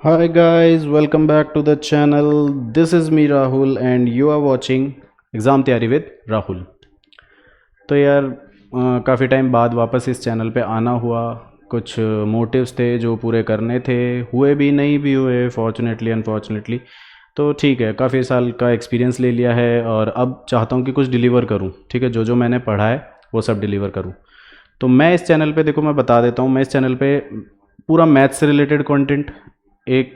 Hi guys, welcome back to the channel. This is me Rahul and you are watching exam तैयारी with Rahul. तो यार काफ़ी time बाद वापस इस चैनल पे आना हुआ। कुछ मोटिव्स थे जो पूरे करने थे, हुए भी नहीं भी हुए फॉर्चुनेटली अनफॉर्चुनेटली। तो ठीक है, काफ़ी साल का एक्सपीरियंस ले लिया है और अब चाहता हूँ कि कुछ डिलीवर करूँ। ठीक है, जो जो मैंने पढ़ा है वो सब डिलीवर करूँ। तो मैं इस चैनल पे देखो, मैं बता देता हूँ, मैं इस चैनल पे पूरा मैथ्स से रिलेटेड कंटेंट, एक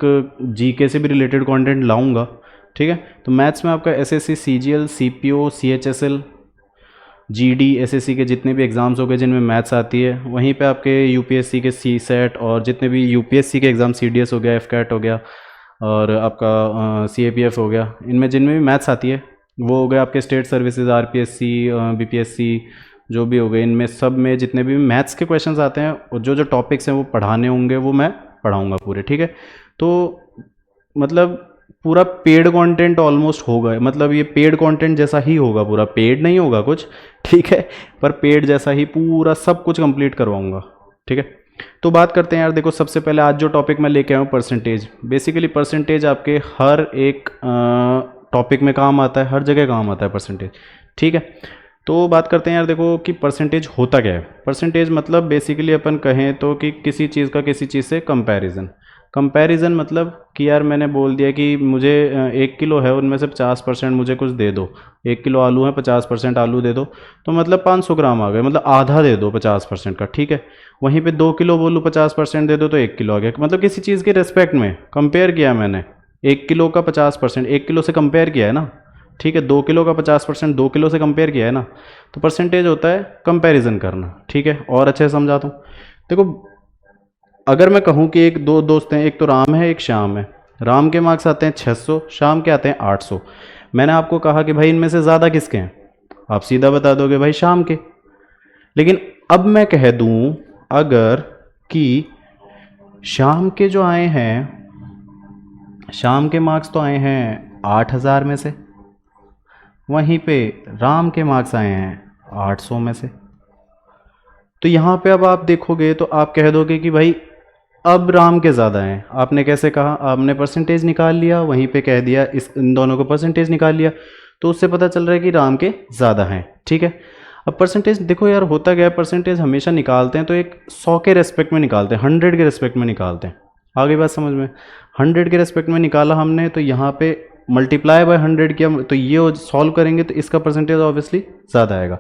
जीके से भी रिलेटेड कंटेंट लाऊंगा। ठीक है, तो मैथ्स में आपका SSC, CGL, CPO, CHSL, GD, SSC के जितने भी एग्ज़ाम्स हो गए जिनमें मैथ्स आती है, वहीं पे आपके यूपीएससी के सी सेट और जितने भी यूपीएससी के एग्ज़ाम, सीडीएस हो गया, एफकैट हो गया और आपका सीएपीएफ हो गया, इनमें जिनमें भी मैथ्स आती है वो हो गए आपके स्टेट सर्विसेज, आरपीएससी, बीपीएससी, जो भी हो गए, इनमें सब में जितने भी मैथ्स के क्वेश्चंस आते हैं और जो जो टॉपिक्स हैं वो पढ़ाने होंगे वो मैं पढ़ाऊँगा पूरे। ठीक है, तो मतलब पूरा पेड कंटेंट ऑलमोस्ट होगा, मतलब ये पेड कंटेंट जैसा ही होगा, पूरा पेड नहीं होगा कुछ, ठीक है, पर पेड जैसा ही पूरा सब कुछ कंप्लीट करवाऊंगा। ठीक है, तो बात करते हैं यार। देखो, सबसे पहले आज जो टॉपिक मैं लेके आया हूँ, परसेंटेज। बेसिकली परसेंटेज आपके हर एक टॉपिक में काम आता है, हर जगह काम आता है परसेंटेज। ठीक है, तो बात करते हैं यार। देखो कि परसेंटेज होता क्या है। परसेंटेज मतलब बेसिकली अपन कहें तो कि किसी चीज़ का किसी चीज़ से कंपैरिजन। कंपैरिजन मतलब कि यार मैंने बोल दिया कि मुझे 1 किलो है, उनमें से 50% मुझे कुछ दे दो। 1 किलो आलू है, 50% आलू दे दो, तो मतलब 500 ग्राम आ गए, मतलब आधा दे दो 50% का। ठीक है, वहीं पे 2 किलो बोलूँ 50% दे दो तो 1 किलो आ गया। मतलब किसी चीज़ के रेस्पेक्ट में कंपेयर किया मैंने, 1 किलो का 50%, 1 किलो से कंपेयर किया है ना। ठीक है, 2 किलो का 50% 2 किलो से कंपेयर किया है ना। तो परसेंटेज होता है कंपैरिजन करना। ठीक है, और अच्छे से समझाता हूँ। देखो, अगर मैं कहूँ कि एक दो दोस्त हैं, एक तो राम है एक श्याम है। राम के मार्क्स आते हैं 600, श्याम के आते हैं 800। मैंने आपको कहा कि भाई इनमें से ज़्यादा किसके हैं, आप सीधा बता दोगे भाई श्याम के। लेकिन अब मैं कह दूं अगर कि श्याम के जो आए हैं, श्याम के मार्क्स तो आए हैं 8000 में से, वहीं पे राम के मार्क्स आए हैं 800 में से। तो यहाँ पे अब आप देखोगे तो आप कह दोगे कि भाई अब राम के ज़्यादा हैं। आपने कैसे कहा, आपने परसेंटेज निकाल लिया, वहीं पे कह दिया इस इन दोनों को परसेंटेज निकाल लिया, तो उससे पता चल रहा है कि राम के ज़्यादा हैं। ठीक है, अब परसेंटेज देखो यार, होता क्या है, परसेंटेज हमेशा निकालते हैं तो एक 100 के रेस्पेक्ट में निकालते हैं, 100 के रेस्पेक्ट में निकालते हैं। आगे बात समझ में, 100 के रेस्पेक्ट में निकाला हमने, तो यहाँ पे मल्टीप्लाई बाय 100 किया, तो ये सॉल्व करेंगे तो इसका परसेंटेज ऑब्वियसली ज़्यादा आएगा।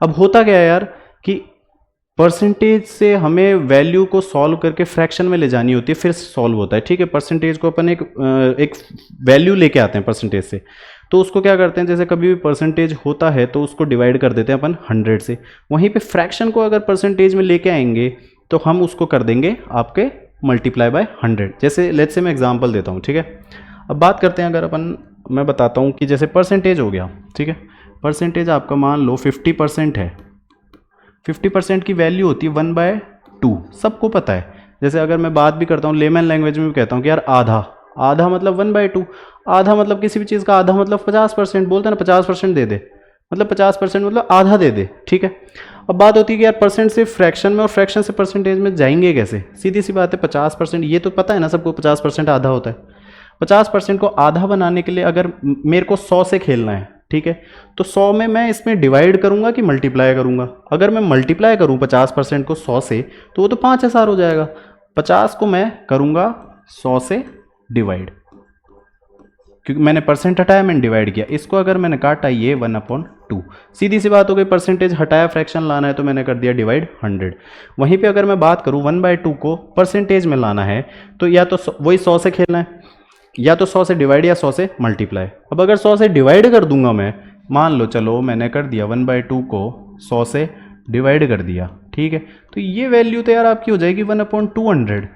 अब होता क्या है यार कि परसेंटेज से हमें वैल्यू को सॉल्व करके फ्रैक्शन में ले जानी होती है, फिर सॉल्व होता है। ठीक है, परसेंटेज को अपन एक वैल्यू लेके आते हैं परसेंटेज से, तो उसको क्या करते हैं, जैसे कभी भी परसेंटेज होता है तो उसको डिवाइड कर देते हैं अपन 100 से। वहीं पे फ्रैक्शन को अगर परसेंटेज में लेके आएंगे तो हम उसको कर देंगे आपके मल्टीप्लाई बाय 100। जैसे लेट्स से मैं एग्जांपल देता हूँ। ठीक है, अब बात करते हैं, अगर अपन, मैं बताता हूँ कि जैसे परसेंटेज हो गया। ठीक है, परसेंटेज आपका मान लो 50% है। 50% की वैल्यू होती है 1/2, सबको पता है। जैसे अगर मैं बात भी करता हूँ लेमन लैंग्वेज में भी कहता हूँ कि यार आधा, आधा मतलब 1/2। आधा मतलब किसी भी चीज़ का आधा मतलब 50%, बोलते हैं ना 50% दे दे, मतलब 50% मतलब आधा दे दे। ठीक है, अब बात होती है कि यार परसेंट से फ्रैक्शन में और फ्रैक्शन से परसेंटेज में जाएंगे कैसे। सीधी सी बात है, 50%, ये तो पता है ना सबको 50% आधा होता है। 50% को आधा बनाने के लिए अगर मेरे को 100 से खेलना है, ठीक है, तो 100 में मैं इसमें डिवाइड करूंगा कि मल्टीप्लाई करूंगा। अगर मैं मल्टीप्लाई करूं 50% को 100 से तो वो तो 5000 हो जाएगा। 50 को मैं करूंगा 100 से डिवाइड, क्योंकि मैंने परसेंट हटाया, मैंने डिवाइड किया। इसको अगर मैंने काटा, ये 1/2, सीधी सी बात हो गई। परसेंटेज हटाया, फ्रैक्शन लाना है तो मैंने कर दिया डिवाइड 100। वहीं पे अगर मैं बात करूं 1/2 को परसेंटेज में लाना है तो या तो वही 100 से खेलना है, या तो 100 से डिवाइड या 100 से मल्टीप्लाई। अब अगर 100 से डिवाइड कर दूंगा मैं, मान लो चलो मैंने कर दिया 1/2 को 100 से डिवाइड कर दिया। ठीक है, तो ये वैल्यू तो यार आपकी हो जाएगी 1/200,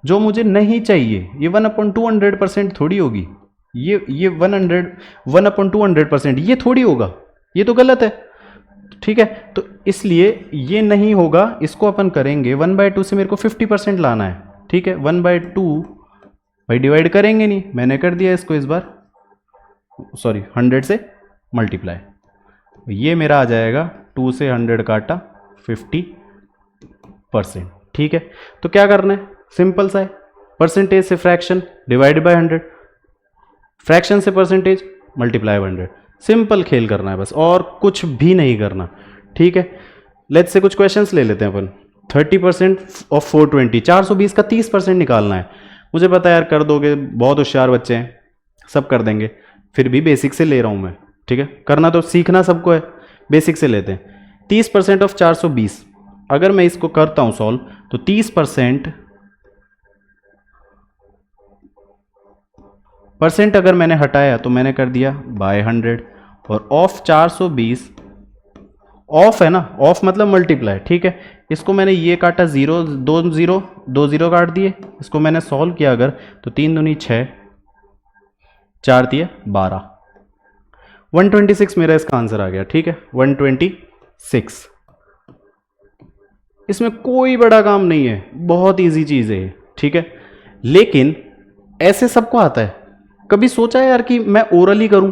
जो मुझे नहीं चाहिए। ये 1/200% थोड़ी होगी, ये 1/200% ये थोड़ी होगा, ये तो गलत है। ठीक है, तो इसलिए ये नहीं होगा। इसको अपन करेंगे 1/2 से मेरे को 50% लाना है। ठीक है, 1/2 भाई डिवाइड करेंगे नहीं, मैंने कर दिया इसको इस बार, सॉरी 100 से मल्टीप्लाई। ये मेरा आ जाएगा 2 से 100 काटा 50%। ठीक है, तो क्या करना है, सिंपल सा है, परसेंटेज से फ्रैक्शन डिवाइडेड बाय 100, फ्रैक्शन से परसेंटेज मल्टीप्लाई बाय 100। सिंपल खेल करना है बस, और कुछ भी नहीं करना, ठीक है। लेट्स से कुछ क्वेश्चंस ले लेते हैं अपन। 30% ऑफ 420, 420 का 30% निकालना है। मुझे पता है यार कर दोगे, बहुत होशियार बच्चे हैं, सब कर देंगे, फिर भी बेसिक से ले रहा हूं मैं, ठीक है। करना तो सीखना सबको है, बेसिक से लेते हैं। 30% ऑफ 420, अगर मैं इसको करता हूं सॉल्व, तो 30% अगर मैंने हटाया तो मैंने कर दिया बाय 100, और ऑफ 420, ऑफ है ना, ऑफ मतलब मल्टीप्लाई, ठीक है। इसको मैंने ये काटा, 0 2 0 2 0 काट दिए। इसको मैंने सॉल्व किया अगर, तो 3 दूनी 6, 4 दिए 12, 126 मेरा इसका आंसर आ गया, ठीक है, 126। इसमें कोई बड़ा काम नहीं है, बहुत इजी चीज है, ठीक है। लेकिन ऐसे सबको आता है। कभी सोचा है यार कि मैं ओरली करूं,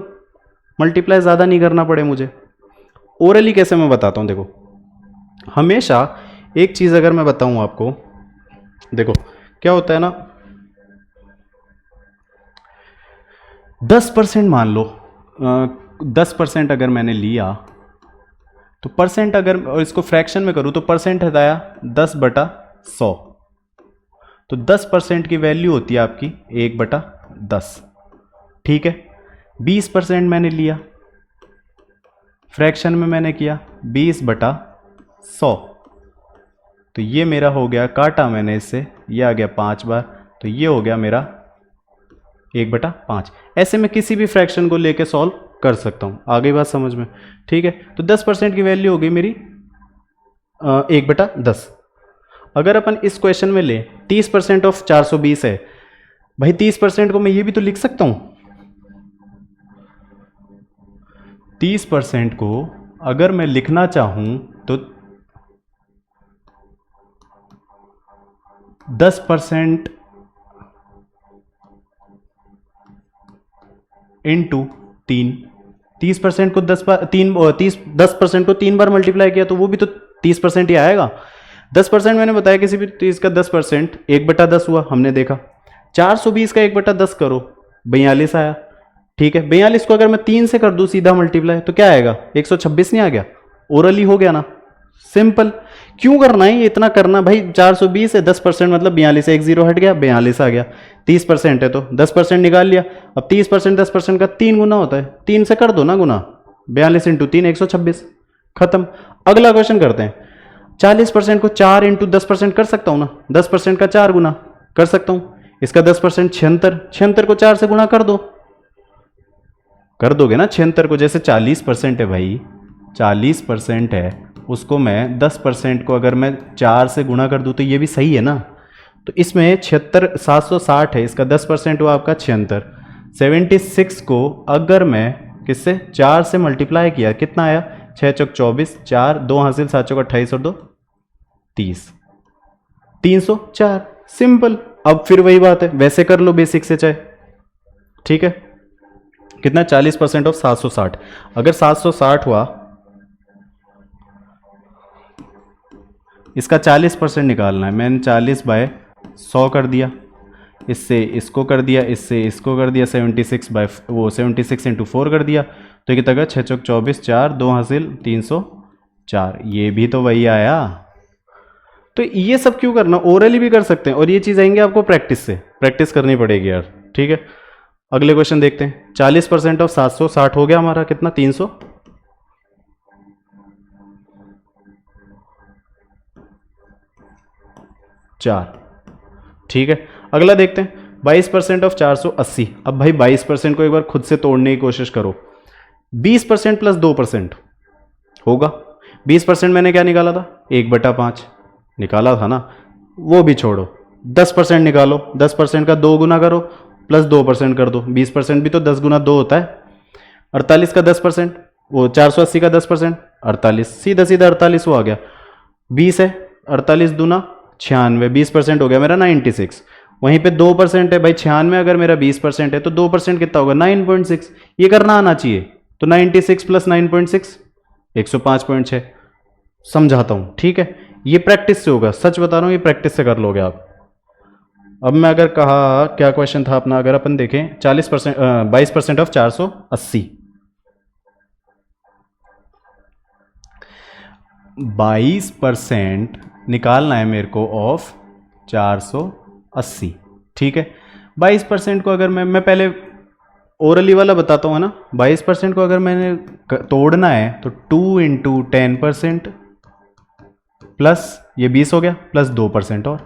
मल्टीप्लाई ज्यादा नहीं करना पड़े मुझे? ओरली कैसे मैं बताता हूं, देखो। हमेशा एक चीज अगर मैं बताऊं आपको, देखो क्या होता है ना, 10% मान लो, 10% अगर मैंने लिया तो परसेंट, अगर और इसको फ्रैक्शन में करूं तो परसेंट हटाया 10/100, तो 10% की वैल्यू होती है आपकी 1/10, ठीक है। 20% मैंने लिया, फ्रैक्शन में मैंने किया 20/100, तो ये मेरा हो गया, काटा मैंने इससे, ये आ गया 5 बार, तो ये हो गया मेरा 1/5। ऐसे मैं किसी भी फ्रैक्शन को लेके सॉल्व कर सकता हूं, आ गई बात समझ में, ठीक है। तो 10% की वैल्यू हो गई मेरी 1/10। अगर अपन इस क्वेश्चन में ले 30% ऑफ 420 है, भाई 30% को मैं ये भी तो लिख सकता हूं। 30% को अगर मैं लिखना चाहूं तो 10% इंटू 3, 30% को 10% को 3 बार मल्टीप्लाई किया तो वो भी तो 30% ही आएगा। 10% मैंने बताया किसी भी चीज का 10%, 1/10 हुआ, हमने देखा। 420 का 1/10 करो, 42 आया, ठीक है। 42 को अगर मैं 3 से कर दूं सीधा मल्टीप्लाई तो क्या आएगा, 126 नहीं आ गया? ओरली हो गया ना, सिंपल। क्यों करना है ये इतना करना भाई? 420 है, 10% मतलब 42 है, 1 0 हट गया, 42 आ गया। 30% है तो 10% निकाल लिया। अब 30% 10% का 3 गुना होता है, 3 से कर दो ना गुना, 42 इंटू 3 126, खत्म। अगला क्वेश्चन करते हैं। 40% को 4 इंटू 10% कर सकता हूं ना, 10% का 4 गुना कर सकता हूं। इसका 10% 76, 76 को 4 से गुना कर दो, कर दोगे ना 76 को। जैसे 40% है भाई, 40% है, उसको मैं 10% को अगर मैं 4 से गुणा कर दूं तो ये भी सही है ना। तो इसमें 76 760 है, इसका 10% हुआ आपका 76। 76 को अगर मैं किससे 4 से मल्टीप्लाई किया, कितना आया, 6 चौक 24, 4 2 हासिल, 7 चौक 28 और 2 30, 304। सिंपल। अब फिर वही बात है, वैसे कर लो बेसिक से चाहे, ठीक है। कितना, 40% ऑफ 760। अगर 760 हुआ, इसका 40% निकालना है, मैंने 40/100 कर दिया, इससे इसको कर दिया, इससे इसको कर दिया, 76 इंटू 4 कर दिया, तो कितना का 6 चौक 24, 4 2 हासिल 304, ये भी तो वही आया। तो ये सब क्यों करना, ओरली भी कर सकते हैं, और ये चीज़ आएंगे आपको प्रैक्टिस से, प्रैक्टिस करनी पड़ेगी यार, ठीक है। अगले क्वेश्चन देखते हैं। 40% ऑफ 760 हो गया हमारा कितना, 304, ठीक है। अगला देखते हैं। 22% ऑफ 480। अब भाई 22% को एक बार खुद से तोड़ने की कोशिश करो। 20% प्लस 2% होगा। 20% मैंने क्या निकाला था, 1/5 निकाला था ना, वो भी छोड़ो। 10% निकालो, 10% का 2 गुना करो प्लस 2% कर दो। 20% भी तो 10 गुना 2 होता है। 48 का 10%, वो 480 का 10%, 48, सीधा सीधा 48 वो आ गया। 20 है, 48 दूना 96, 20% हो गया मेरा 96। वहीं पे 2% है भाई, 96 अगर मेरा 20% है तो 2% कितना होगा, 9.6। ये करना आना चाहिए। तो 96 प्लस 9.6 105.6। समझाता हूं, ठीक है। ये प्रैक्टिस से होगा, सच बता रहा हूं, ये प्रैक्टिस से कर लोगे आप। अब मैं अगर कहा, क्या क्वेश्चन था अपना, अगर अपन देखें 40%, 22% ऑफ 480, 22% निकालना है मेरे को ऑफ 480, ठीक है। 22% को अगर मैं पहले ओरली वाला बताता हूँ ना, 22% को अगर मैंने तोड़ना है तो 2 इंटू 10% प्लस ये 20 हो गया, प्लस 2% और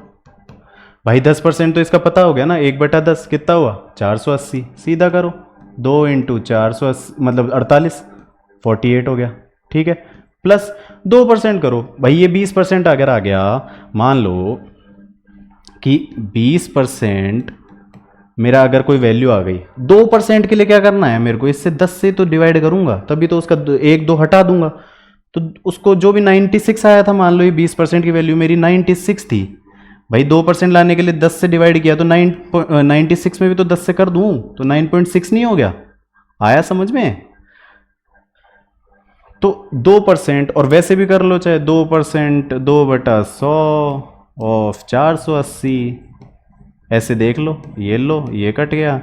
भाई 10% तो इसका पता हो गया ना, 1/10 कितना हुआ 480, सीधा करो 2 इंटू 480 मतलब 48, 48 हो गया, ठीक है। प्लस 2% करो भाई, ये 20% अगर आ गया, मान लो कि 20% मेरा अगर कोई वैल्यू आ गई, 2% के लिए क्या करना है मेरे को, इससे 10 से तो डिवाइड करूंगा, तभी तो उसका 1 2 हटा दूंगा, तो उसको जो भी 96 आया था, मान लो ये 20% की वैल्यू मेरी 96 थी भाई, 2% लाने के लिए 10 से डिवाइड किया तो 96 में भी तो 10 से कर दूं तो 9.6 नहीं हो गया, आया समझ में। तो 2%, और वैसे भी कर लो चाहे 2%, 2/100 ऑफ 480, ऐसे देख लो, ये कट गया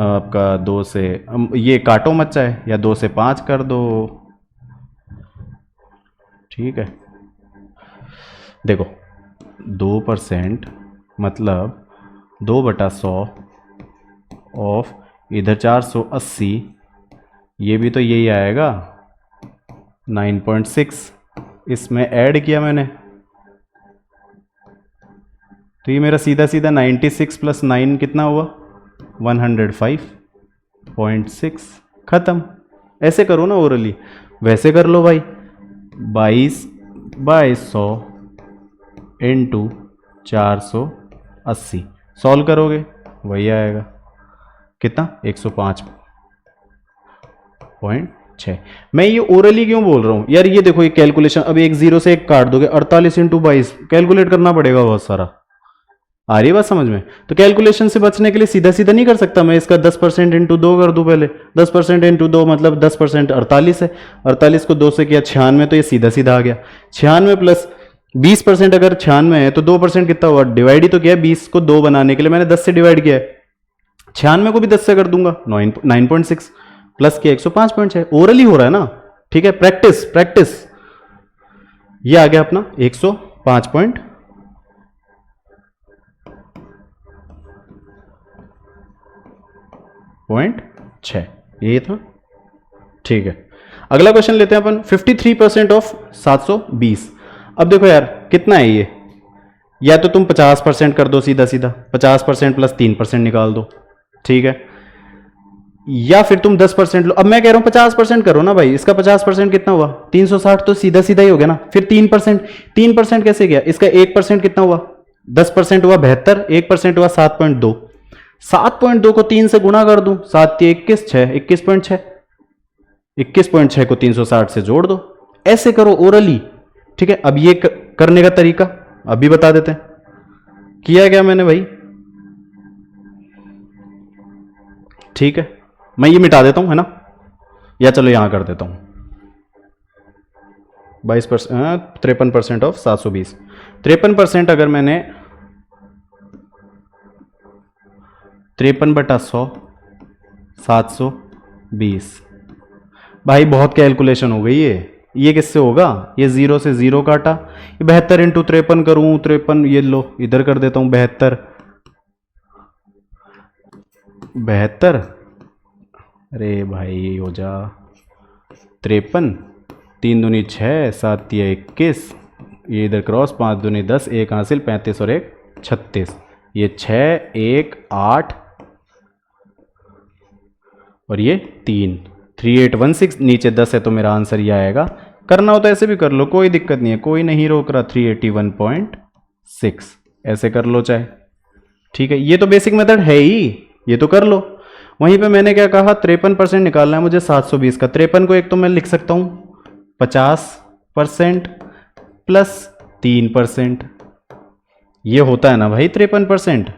आपका 2 से, ये काटो मत चाहे, या 2 से 5 कर दो, ठीक है। देखो 2% मतलब 2/100 ऑफ इधर 480, ये भी तो यही आएगा 9.6, इसमें ऐड किया मैंने, तो ये मेरा सीधा सीधा 96 प्लस 9 कितना हुआ 105.6, खत्म। ऐसे करो ना ओरली, वैसे कर लो भाई, 22/100 इंटू 480 सॉल्व करोगे वही आएगा कितना 105.6। मैं ये ओरली क्यों बोल रहा हूँ यार, ये देखो ये कैलकुलेशन, अब एक 0 से 1 काट दोगे, 48 इंटू 22 कैलकुलेट करना पड़ेगा बहुत सारा, आ रही है बात समझ में। तो कैलकुलेशन से बचने के लिए सीधा सीधा नहीं कर सकता मैं, इसका 10% इंटू 2 कर दूं पहले, 10% इंटू 2 मतलब 10% 48 है, 48 को 2 से किया 96, तो ये सीधा सीधा आ गया 96 प्लस 20% अगर 96 है तो 2% कितना हुआ, डिवाइड ही तो किया है, 20 को 2 बनाने के लिए मैंने 10 से डिवाइड किया है, 96 को भी 10 से कर दूंगा 9.6 प्लस किया 105.6, ओरली हो रहा है ना, ठीक है, प्रैक्टिस प्रैक्टिस। ये आ गया अपना 105.6, ये था, ठीक है। अगला क्वेश्चन लेते हैं अपन, 53% ऑफ 720। अब देखो यार कितना है ये, या तो तुम 50% कर दो सीधा सीधा, 50% प्लस 3% निकाल दो, ठीक है, या फिर तुम 10% लो। अब मैं कह रहा हूं 50% करो ना भाई, इसका 50% कितना हुआ 360, तो सीधा सीधा ही हो गया ना। फिर 3% कैसे गया, इसका 1% कितना हुआ 10% हुआ 72, 1% हुआ 7.2, 7.2 को 3 से गुणा कर दूं, 7 21 6 21.6, 21.6 को 360 से जोड़ दो, ऐसे करो ओरली, ठीक है। अब ये करने का तरीका अभी बता देते हैं, किया क्या मैंने भाई, ठीक है, मैं ये मिटा देता हूं है ना, या चलो यहां कर देता हूं 22%, 53% ऑफ 720, 53% अगर मैंने 53/100 720, भाई बहुत कैलकुलेशन हो गई ये किससे होगा, ये 0 से 0 काटा, ये 72 इंटू 53 करूं, 53 ये लो इधर कर देता हूं 72, अरे भाई हो जा 53, 3 दूनी 6, 7 या 21, ये इधर क्रॉस, 5 दूनी 10, 1 हासिल 35 और 1 36, ये 6 1 8 और ये 3, 3816, नीचे 10 है तो मेरा आंसर ये आएगा। करना हो तो ऐसे भी कर लो, कोई दिक्कत नहीं है, कोई नहीं रोक रहा, 381.6 ऐसे कर लो चाहे, ठीक है। ये तो बेसिक मेथड है ही, ये तो कर लो। वहीं पे मैंने क्या कहा 53% निकालना है मुझे 720 का, 53 को एक तो मैं लिख सकता हूं 50% प्लस 3%, ये होता है ना भाई 53%,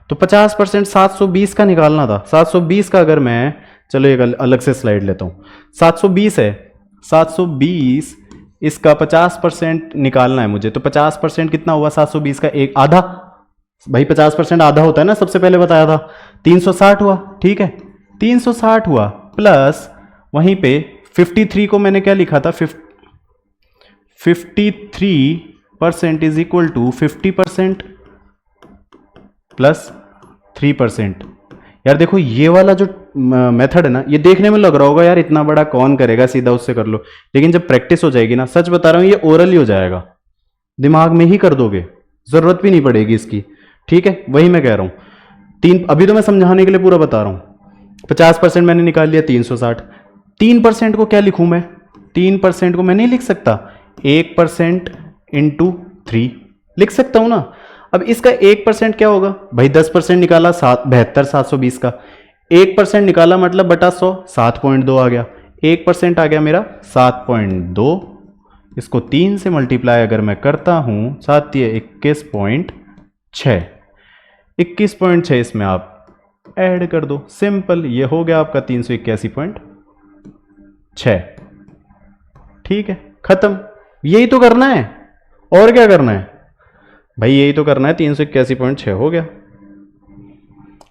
तो 50% 720 का निकालना था, 720 का अगर मैं, चलो एक अलग से स्लाइड लेता हूं, 720 है, 720 इसका 50% निकालना है मुझे, तो 50% कितना हुआ 720 का एक आधा, भाई 50% आधा होता है ना, सबसे पहले बताया था, 360 हुआ, ठीक है 360 हुआ, प्लस वहीं पे 53 को मैंने क्या लिखा था, 53% इज इक्वल टू 50% प्लस 3%। यार देखो ये वाला जो मेथड है ना, ये देखने में लग रहा होगा यार इतना बड़ा कौन करेगा, सीधा उससे कर लो, लेकिन जब प्रैक्टिस हो जाएगी ना, सच बता रहा हूं ये ओरल ही हो जाएगा, दिमाग में ही कर दोगे, जरूरत भी नहीं पड़ेगी इसकी, ठीक है। वही मैं कह रहा हूं, तीन, अभी तो मैं समझाने के लिए पूरा बता रहा हूं। 50% मैंने निकाल लिया 360, 3% को क्या लिखूं मैं, 3% को मैं नहीं लिख सकता, 1% इंटू 3 लिख सकता हूं ना। अब इसका 1% क्या होगा भाई, 10% निकाला 720 का, 1% निकाला मतलब बटा 100, 7.2 आ गया, 1% आ गया मेरा 7.2, इसको 3 से मल्टीप्लाई अगर मैं करता हूं, 7 ये 21.6, 21.6 इसमें आप ऐड कर दो, सिंपल, ये हो गया आपका 381.6, ठीक है खत्म। यही तो करना है, और क्या करना है भाई, यही तो करना है, 381.6 हो गया,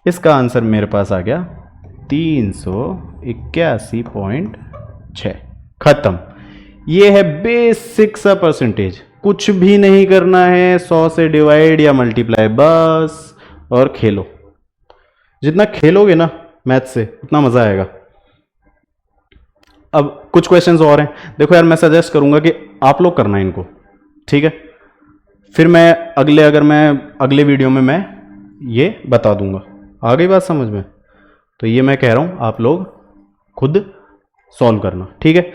इसका आंसर मेरे पास आ गया 381.6, खत्म। ये है बेसिक सा परसेंटेज, कुछ भी नहीं करना है, 100 से डिवाइड या मल्टीप्लाई बस, और खेलो, जितना खेलोगे ना मैथ से उतना मजा आएगा। अब कुछ क्वेश्चंस और हैं, देखो यार मैं सजेस्ट करूंगा कि आप लोग करना इनको, ठीक है, फिर मैं अगले वीडियो में मैं ये बता दूंगा, आ गई बात समझ में। तो ये मैं कह रहा हूं आप लोग खुद सॉल्व करना, ठीक है।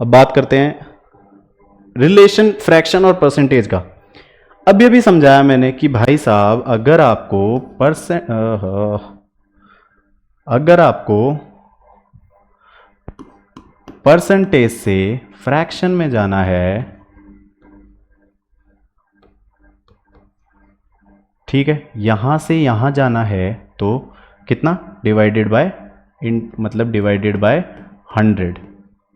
अब बात करते हैं रिलेशन फ्रैक्शन और परसेंटेज का। अब ये भी समझाया मैंने कि भाई साहब अगर आपको परसेंटेज से फ्रैक्शन में जाना है, ठीक है, यहां से यहां जाना है, तो कितना डिवाइडेड बाय मतलब डिवाइडेड बाय 100,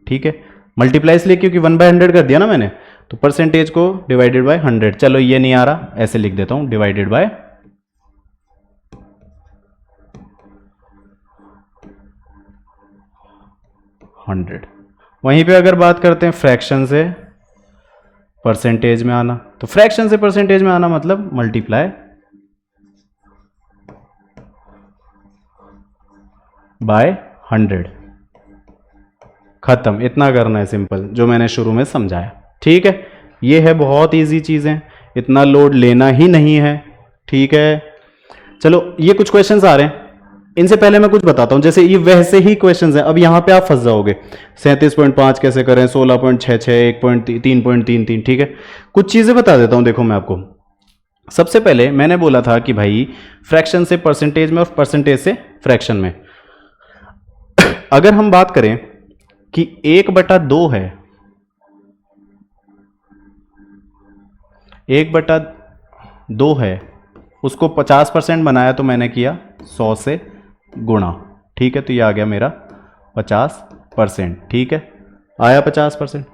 ठीक है, मल्टीप्लाई इसलिए क्योंकि 1/100 कर दिया ना मैंने, तो परसेंटेज को डिवाइडेड बाय 100, चलो ये नहीं आ रहा, ऐसे लिख देता हूं डिवाइडेड बाय 100। वहीं पे अगर बात करते हैं फ्रैक्शन से परसेंटेज में आना, तो फ्रैक्शन से परसेंटेज में आना मतलब मल्टीप्लाई बाय 100, खत्म। इतना करना है सिंपल, जो मैंने शुरू में समझाया, ठीक है। ये है, बहुत इजी चीजें, इतना लोड लेना ही नहीं है, ठीक है। चलो ये कुछ क्वेश्चंस आ रहे हैं, इनसे पहले मैं कुछ बताता हूं, जैसे ये वैसे ही क्वेश्चंस हैं, अब यहां पे आप फंस जाओगे, 37.5 कैसे करें, 16.66, 1.3.33, ठीक है। कुछ चीजें बता देता हूं, देखो मैं आपको, सबसे पहले मैंने बोला था कि भाई फ्रैक्शन से परसेंटेज में और परसेंटेज से फ्रैक्शन में, अगर हम बात करें कि 1/2 है, 1/2 है, उसको 50% बनाया तो मैंने किया 100 से गुणा, ठीक है, तो ये आ गया मेरा 50%, ठीक है, आया 50%।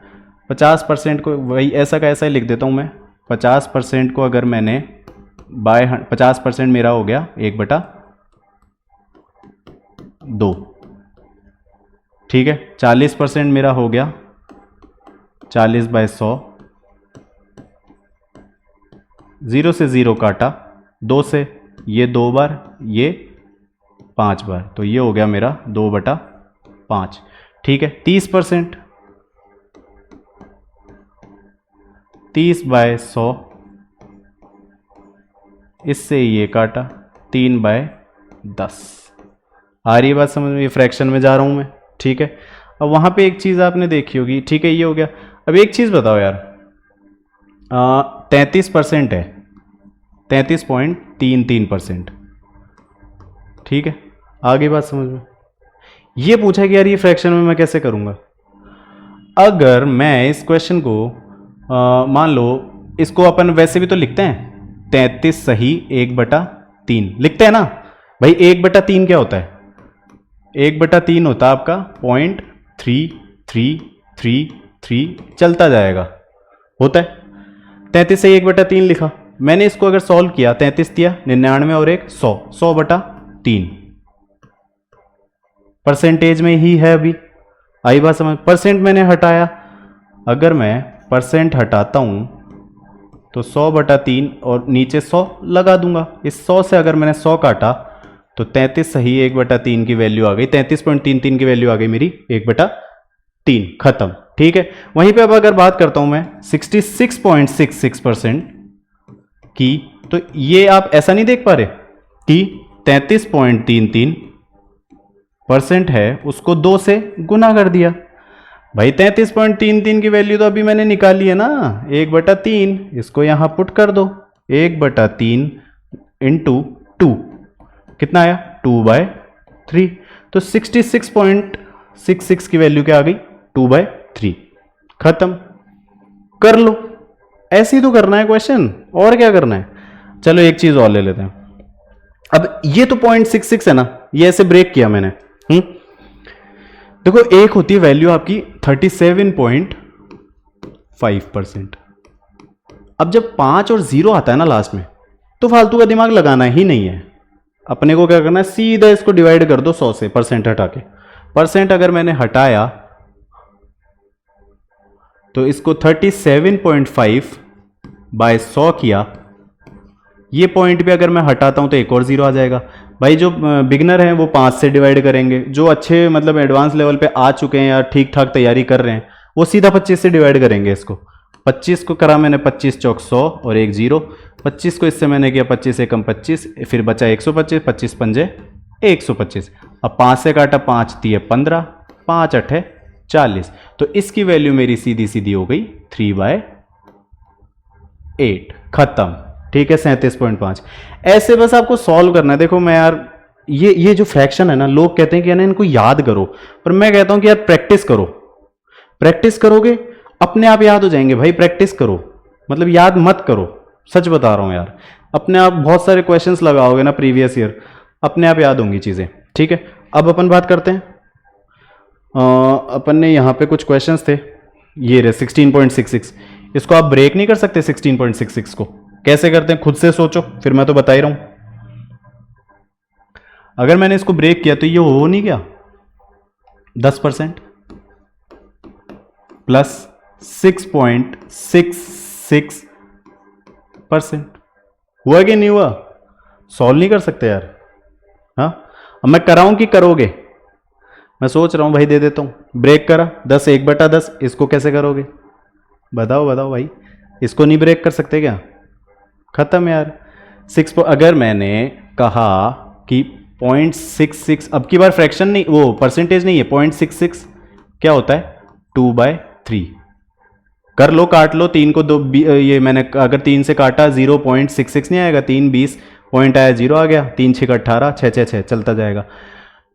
50% को वही ऐसा का ऐसा ही लिख देता हूं मैं, 50% को अगर मैंने बाय 50% मेरा हो गया 1/2, ठीक है, 40% मेरा हो गया 40/100, 0 से 0 काटा, 2 से ये 2 बार, ये 5 बार, तो ये हो गया मेरा 2/5, ठीक है। 30%, 30/100, इससे ये काटा, 3/10, आ रही है बात समझ में, ये फ्रैक्शन में जा रहा हूं मैं, ठीक है। अब वहां पे एक चीज आपने देखी होगी, ठीक है, ये हो गया। अब एक चीज बताओ यार, 33% है, 33.33%, ठीक है, आगे बात समझ में। ये पूछा कि यार ये फ्रैक्शन में मैं कैसे करूंगा, अगर मैं इस क्वेश्चन को मान लो, इसको अपन वैसे भी तो लिखते हैं 33 सही 1/3 लिखते हैं ना भाई, 1/3 क्या होता है, 1/3 होता है आपका 0.3333 3 चलता जाएगा, होता है। 33 से 1/3 लिखा मैंने, इसको अगर सॉल्व किया 33 दिया 99 और 1 100, 100/3 परसेंटेज में ही है। अभी आई बात समझ, परसेंट मैंने हटाया, अगर मैं परसेंट हटाता हूं तो 100/3 और नीचे 100 लगा दूंगा। इस 100 से अगर मैंने 100 काटा तो 33 सही 1/3 की वैल्यू आ गई, 33.33 की वैल्यू आ गई मेरी 1/3, खत्म। ठीक है, वहीं पे अब अगर बात करता हूं मैं 66.66% की, तो ये आप ऐसा नहीं देख पा रहे कि 33.33% है, उसको 2 से गुना कर दिया। भाई 33.33 की वैल्यू तो अभी मैंने निकाली है ना, 1/3, इसको यहां पुट कर दो, 1/3 इंटू 2 कितना आया 2/3, तो 66.66 की वैल्यू क्या आ गई 2/3, खत्म। कर लो, ऐसे ही तो करना है क्वेश्चन, और क्या करना है। चलो एक चीज और ले लेते हैं। अब ये तो 0.66 है ना, ये ऐसे ब्रेक किया मैंने। देखो एक होती है वैल्यू आपकी 37.5%। अब जब 5 और 0 आता है ना लास्ट में, तो फालतू का दिमाग लगाना ही नहीं है। अपने को क्या करना है, सीधा इसको डिवाइड कर दो 100 से, परसेंट हटा के। परसेंट अगर मैंने हटाया तो इसको 37.5/100 किया, ये पॉइंट भी अगर मैं हटाता हूं तो एक और 0 आ जाएगा। भाई जो बिगनर हैं वो 5 से डिवाइड करेंगे, जो अच्छे मतलब एडवांस लेवल पे आ चुके हैं या ठीक ठाक तैयारी कर रहे हैं वो सीधा 25 से डिवाइड करेंगे। इसको 25 को करा मैंने, 25 चौक 100 और एक 0, 25 को इससे मैंने किया 25 एकम 25, फिर बचा 125, 25 पंजे 125। अब 5 से काटा, 5 दिए 15, 5 8 40, तो इसकी वैल्यू मेरी सीधी सीधी हो गई 3/8, खत्म। ठीक है, 37.5। ऐसे बस आपको सॉल्व करना है। देखो मैं यार, ये जो फ्रैक्शन है ना, लोग कहते हैं कि यार इनको याद करो, पर मैं कहता हूं कि यार प्रैक्टिस करो। प्रैक्टिस करोगे अपने आप याद हो जाएंगे भाई, प्रैक्टिस करो, मतलब याद मत करो, सच बता रहा हूं यार। अपने आप बहुत सारे क्वेश्चंस लगाओगे ना प्रीवियस ईयर, अपने आप याद होंगी चीजें। ठीक है, अब अपन बात करते हैं। अपन ने यहां पे कुछ क्वेश्चंस थे, ये रहे 16.66। इसको आप ब्रेक नहीं कर सकते 16.66 को, कैसे करते हैं खुद से सोचो, फिर मैं तो बता ही रहा हूं। अगर मैंने इसको ब्रेक किया तो ये हो नहीं गया 10% प्लस 6.66%, हुआ कि नहीं हुआ? सॉल्व नहीं कर सकते यार। हाँ, अब मैं कराऊं कि करोगे? मैं सोच रहा हूं भाई, दे देता हूं। ब्रेक करा 10 1/10, इसको कैसे करोगे? बताओ बताओ भाई, इसको नहीं ब्रेक कर सकते क्या? खत्म यार। अगर मैंने कहा कि 0.66, अब की बार फ्रैक्शन नहीं, वो परसेंटेज नहीं है, 0.66 क्या होता है 2/3। कर लो, काट लो, 3 को 2, ये मैंने अगर 3 से काटा 0.66 नहीं आएगा, 3 20 पॉइंट आया 0 आ गया, 3 6 18, 6 6 6 चलता जाएगा।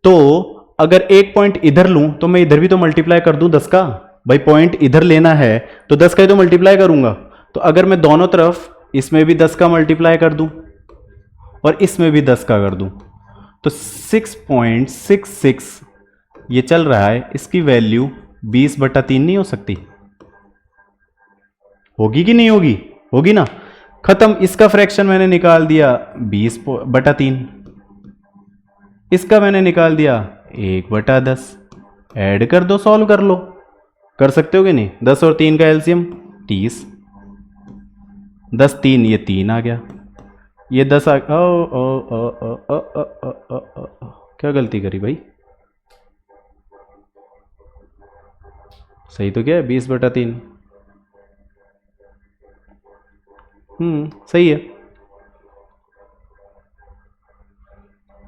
तो अगर एक पॉइंट इधर लूं तो मैं इधर भी तो मल्टीप्लाई कर दूं 10 का। भाई पॉइंट इधर लेना है तो 10 का ही तो मल्टीप्लाई करूंगा। तो अगर मैं दोनों तरफ इसमें भी 10 का मल्टीप्लाई कर दूं और इसमें भी 10 का कर दूं, तो 6.66 ये चल रहा है, इसकी वैल्यू 20/3 नहीं हो सकती? होगी कि नहीं होगी? होगी ना, खत्म। इसका फ्रैक्शन मैंने निकाल दिया 20/3, इसका मैंने निकाल दिया 1/10। ऐड कर दो, सॉल्व कर लो, कर सकते हो कि नहीं? 10 और 3 का एलसीएम 30, 10 3, ये 3 आ गया, ये 10 आ क्या गलती करी भाई? सही तो क्या है 20/3? सही है।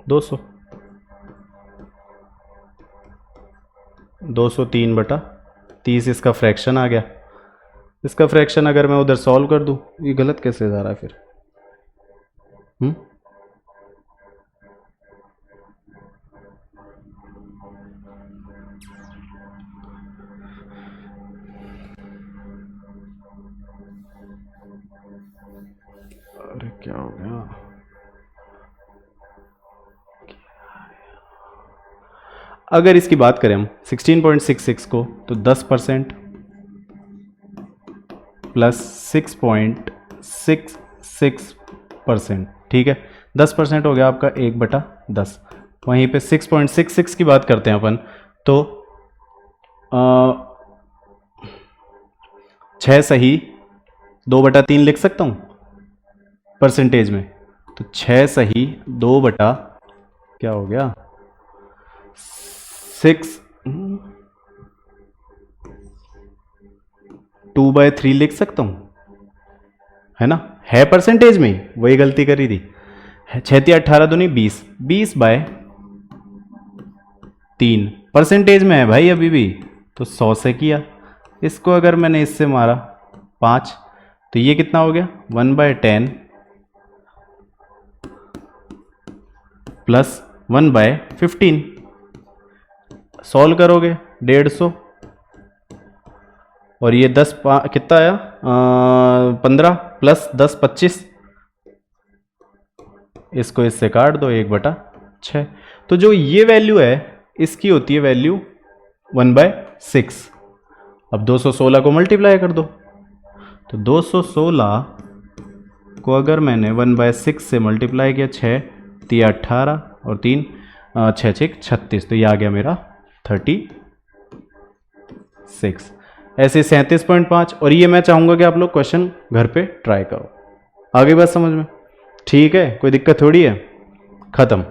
200, 203/30 इसका फ्रैक्शन आ गया। इसका फ्रैक्शन अगर मैं उधर सॉल्व कर दूं, ये गलत कैसे जा रहा है फिर? अरे क्या हो गया? अगर इसकी बात करें हम 16.66 को, तो 10% प्लस 6.66%, ठीक है। 10% हो गया आपका 1/10। वहीं पे 6.66 की बात करते हैं अपन, तो 6 सही 2/3 लिख सकता हूँ परसेंटेज में, तो 6 सही 2 बटा क्या हो गया 6 2/3 लिख सकता हूँ, है ना, है परसेंटेज में ही, वही गलती करी थी। 6 18 दूनी 20, 20/3 परसेंटेज में है भाई अभी भी, तो 100 से किया। इसको अगर मैंने इससे मारा 5, तो ये कितना हो गया 1/10 प्लस 1/15। सॉल्व करोगे 150, और ये 10 कितना आया 15 प्लस 10 25, इसको इससे काट दो 1/6। तो जो ये वैल्यू है इसकी होती है वैल्यू 1/6। अब 216 को मल्टीप्लाई कर दो, तो 216 को अगर मैंने 1/6 से मल्टीप्लाई किया, 6 3 18 और 3 6 6 36, तो ये आ गया मेरा 36। ऐसे 37.5। और ये मैं चाहूंगा कि आप लोग क्वेश्चन घर पे ट्राई करो। आगे बात समझ में? ठीक है, कोई दिक्कत थोड़ी है, खत्म।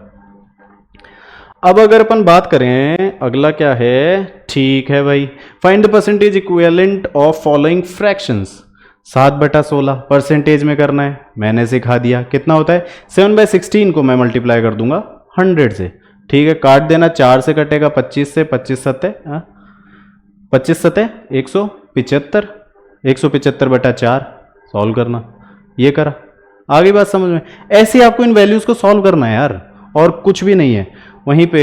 अब अगर अपन बात करें अगला क्या है, ठीक है भाई, find the percentage equivalent of following fractions. 7/16 percentage में करना है, मैंने सिखा दिया कितना होता है। 7/16 को मैं मल्टीप्लाई कर दूंगा 100 से, ठीक है, काट देना, 4 से कटेगा 25 से, 25 सत्ते 175, 175/4 सॉल्व करना, ये करा। आगे बात समझ में? ऐसे आपको इन वैल्यूज को सॉल्व करना है यार, और कुछ भी नहीं है। वहीं पे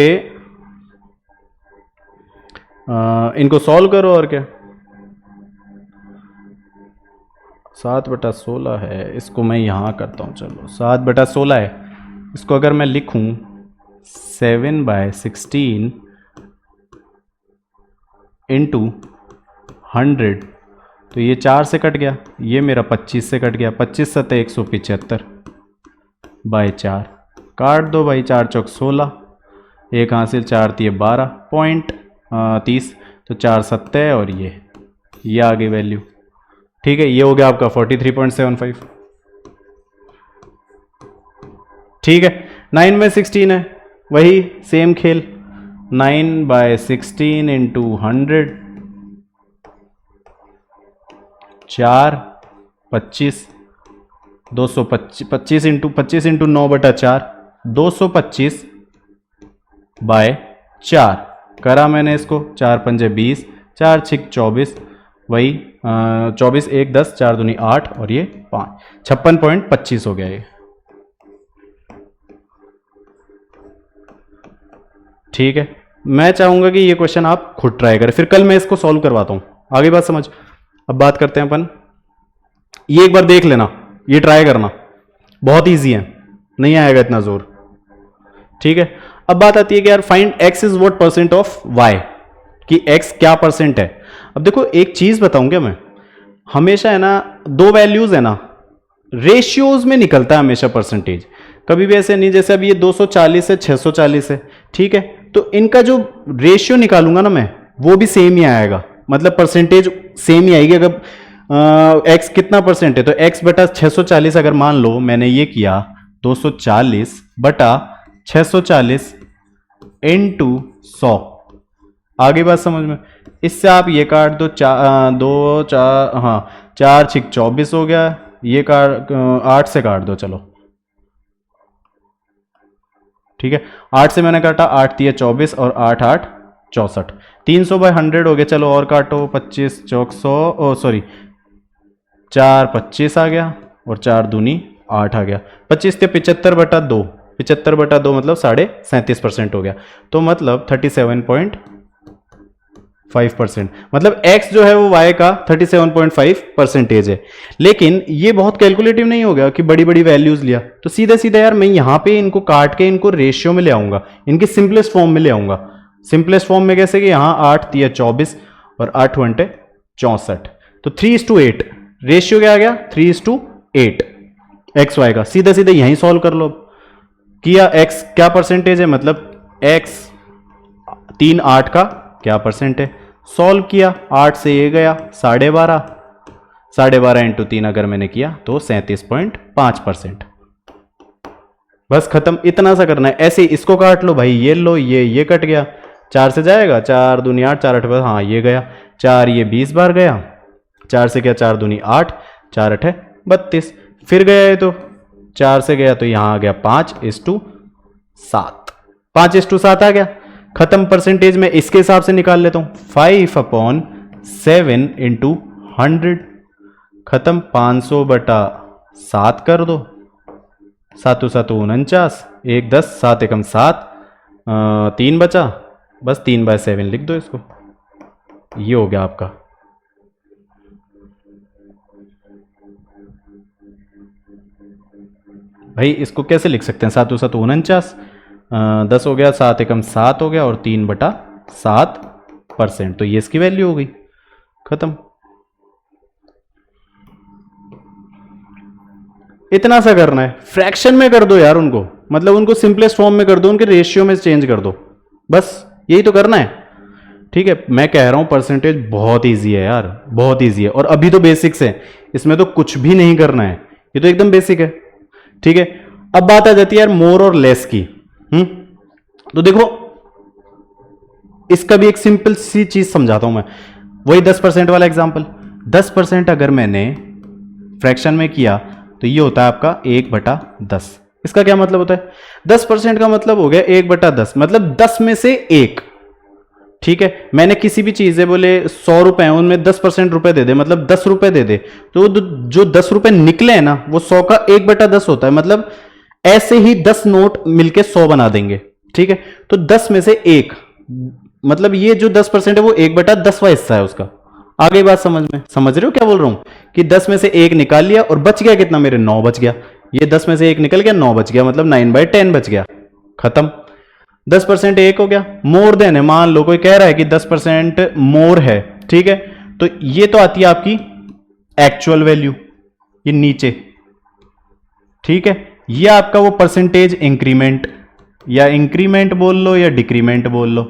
इनको सॉल्व करो, और क्या 7/16 है, इसको मैं यहां करता हूं, चलो 7/16 है, इसको अगर मैं लिखूं 7/16 इंटू 100, तो ये 4 से कट गया, ये मेरा 25 से कट गया, 25 सत्ते 175/4, काट दो भाई, 4 चौक 16, एक हासिल, 4 3 12.30, तो 4 सत्ते और ये आ गई वैल्यू, ठीक है। ये हो गया आपका 43.75, ठीक है। 9/16 है, वही सेम खेल, 9/16 इंटू 100, 4 25, 225 इंटू 9/4, 225/4 करा मैंने इसको, 4 पंजे 20, 4 6 24, वही 24 1 10, 4 दूनी 8 और ये 5, 56.25 हो गया ये, ठीक है। मैं चाहूंगा कि ये क्वेश्चन आप खुद ट्राई करें, फिर कल मैं इसको सॉल्व करवाता हूं। आगे बात समझ। अब बात करते हैं अपन, ये एक बार देख लेना, ये ट्राई करना, बहुत इजी है, नहीं आएगा इतना जोर, ठीक है। अब बात आती है कि यार find x is what percent of y, कि x क्या परसेंट है। अब देखो एक चीज बताऊं क्या मैं, हमेशा है ना, दो वैल्यूज है ना, रेशियोज में निकलता है हमेशा परसेंटेज, कभी भी ऐसे नहीं जैसे अब ये 240 है 640 है, ठीक है, तो इनका जो रेशियो निकालूंगा ना मैं, वो भी सेम ही आएगा, मतलब परसेंटेज सेम ही आएगी। अगर x कितना परसेंट है, तो x/640 अगर मान लो मैंने ये किया 240/640 इंटू 100, आगे बात समझ में। इससे आप ये काट दो, 4 6 24 हो गया, ये काट 8 से काट दो, चलो ठीक है, 8 से मैंने काटा, 8 3 24 और 8 8 64, 300/100 हो गया, चलो और काटो, 25 चौक 100, सॉरी 4 25 आ गया और 4 दूनी 8 आ गया, 25 से 75/2, 75/2 मतलब 37.5% हो गया, तो मतलब 37.5%, मतलब x जो है वो y का 37.5% है। लेकिन ये बहुत कैलकुलेटिव नहीं हो गया कि बड़ी बड़ी वैल्यूज लिया, तो सीधा सीधा यार मैं यहां पे इनको काट के इनको रेशियो में ले आऊंगा, इनके सिंपलेस्ट फॉर्म में ले आऊंगा। सिंपलेस्ट फॉर्म में कैसे कि यहां 8 3 24 और 8 8 64, तो 3:8, रेशियो क्या आ गया 3:8 एक्स वाई का, सीधे सीधे यहीं सॉल्व कर लो। किया एक्स क्या परसेंटेज है, मतलब एक्स 3/8 का क्या परसेंट है, सॉल्व किया, 8 से ये गया 12.5, 12.5 इंटू 3 अगर मैंने किया तो 37.5%। बस खत्म, इतना सा करना है। ऐसे इसको काट लो भाई, ये लो, ये कट गया, 4 से जाएगा, 4 दूनी 8, 4 8 हाँ ये गया 4, ये 20 बार गया, 4 से क्या 4 दूनी 8, 4 8 32, फिर गया ये तो 4 से गया तो यहां आ गया 5:7, 5:7 आ गया, खत्म। परसेंटेज में इसके हिसाब से निकाल लेता हूं, 5/7 इंटू 100, खत्म। 500/7 कर दो, 7 7 49, 1 10, 7 एकम 7, 3 बचा, बस 3/7 लिख दो इसको, ये हो गया आपका। भाई इसको कैसे लिख सकते हैं, 7 7 49, 10 हो गया, 7 एकम 7 हो गया, और 3/7%, तो ये इसकी वैल्यू हो गई, खत्म। इतना सा करना है, फ्रैक्शन में कर दो यार उनको, मतलब उनको सिंपलेस्ट फॉर्म में कर दो, उनके रेशियो में चेंज कर दो, बस यही तो करना है। ठीक है, मैं कह रहा हूं परसेंटेज बहुत इजी है यार, बहुत इजी है, और अभी तो बेसिक्स है, इसमें तो कुछ भी नहीं करना है, ये तो एकदम बेसिक है। ठीक है, अब बात आ जाती है यार मोर और लेस की। तो देखो इसका भी एक सिंपल सी चीज समझाता हूं मैं, वही 10% वाला एग्जांपल। 10% अगर मैंने फ्रैक्शन में किया तो ये होता है आपका 1/10। इसका क्या मतलब होता है, 10% का मतलब हो गया 1/10, मतलब 10 में से 1। ठीक है, मैंने किसी भी चीज है बोले 100 रुपए हैं, उनमें 10% रुपए दे दे, मतलब 10 रुपए दे दे, तो जो 10 रुपए निकले हैं ना वो 100 का 1/10 होता है, मतलब ऐसे ही 10 नोट मिलके 100 बना देंगे। ठीक है, तो 10 में से 1, मतलब ये जो 10% है वो 1/10वां हिस्सा है उसका। आ गई बात समझ में, समझ रहे हो क्या बोल रहा हूं, कि 10 में से 1 निकाल लिया और बच गया कितना, मेरे 9 बच गया, ये 10 में से 1 निकल गया, 9 बच गया, मतलब 9/10 बच गया, खत्म। 10% 1 हो गया, मोर देन है, मान लो कोई कह रहा है कि 10% मोर है, ठीक है, तो ये तो आती है आपकी एक्चुअल वैल्यू, ये नीचे। ठीक है, ये आपका वो परसेंटेज इंक्रीमेंट, या इंक्रीमेंट बोल लो या डिक्रीमेंट बोल लो,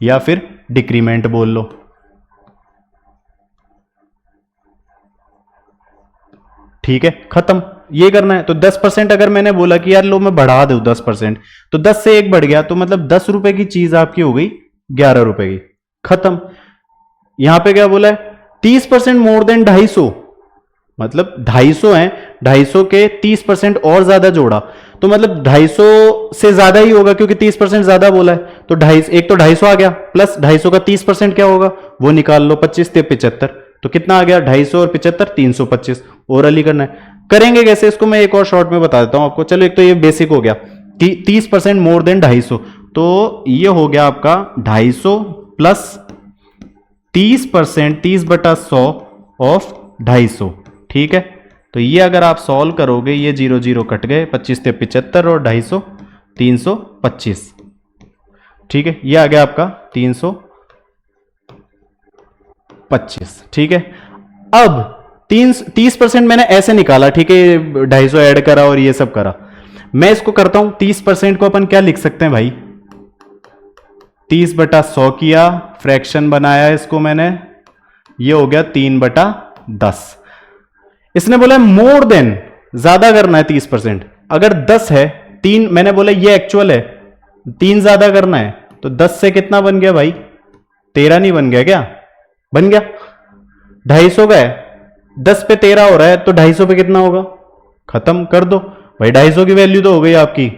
या फिर डिक्रीमेंट बोल लो। ठीक है, खत्म, ये करना है। तो 10% अगर मैंने बोला कि यार लो मैं बढ़ा दूं 10%, तो 10 से 1 बढ़ गया, तो मतलब 10 रुपए की चीज आपकी हो गई 11 रुपए की, खत्म। यहां पे क्या बोला है, 30% मोर देन 250, मतलब 250 है, 250 के 30% और ज्यादा जोड़ा, तो मतलब 250 से ज्यादा ही होगा, क्योंकि 30% ज्यादा बोला है, तो 250, एक तो 250 आ गया, प्लस 250 का 30% क्या होगा वो निकाल लो, 25 से 75, तो कितना आ गया, 250 और 75 325। ओरली करना है, करेंगे कैसे इसको मैं एक और शॉर्ट में बता देता हूं आपको। चलो एक तो ये बेसिक हो गया, 30% मोर देन 250, तो ये हो गया आपका 250 प्लस 30%, 30/100 ऑफ 250। ठीक है, तो ये अगर आप सॉल्व करोगे, ये 0 0 कट गए, 25 से 75 और 250 325। ठीक है, ये आ गया आपका 325। ठीक है, अब 30% मैंने ऐसे निकाला, ठीक है, 250 ऐड करा और ये सब करा। मैं इसको करता हूं, 30% को अपन क्या लिख सकते हैं भाई, 30/100 किया, फ्रैक्शन बनाया इसको मैंने, ये हो गया 3/10। इसने बोला मोर देन, ज्यादा करना है 30%, अगर 10 है, 3 मैंने बोला ये एक्चुअल है, 3 ज्यादा करना है, तो 10 से कितना बन गया भाई, 13 नहीं बन गया क्या, बन गया। 250 का है, 10 पे 13 हो रहा है, तो 250 पे कितना होगा, खत्म कर दो भाई, 250 की वैल्यू तो हो गई आपकी,